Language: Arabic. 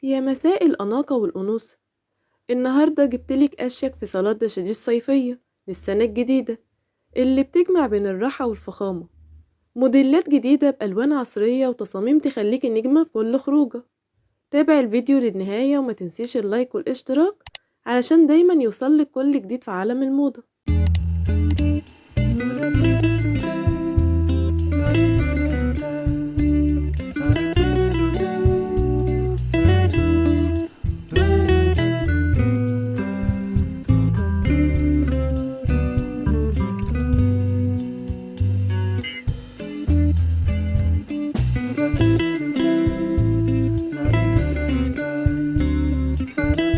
يا مساء الأناقة والأنوثة. النهاردة جبتلك أشيك في صالات دشاديش صيفية للسنة الجديدة اللي بتجمع بين الراحة والفخامة. موديلات جديدة بألوان عصرية وتصاميم تخليك نجمة في كل خروجة. تابع الفيديو للنهاية وما تنسيش اللايك والاشتراك علشان دايما يوصلك كل جديد في عالم الموضة. Sa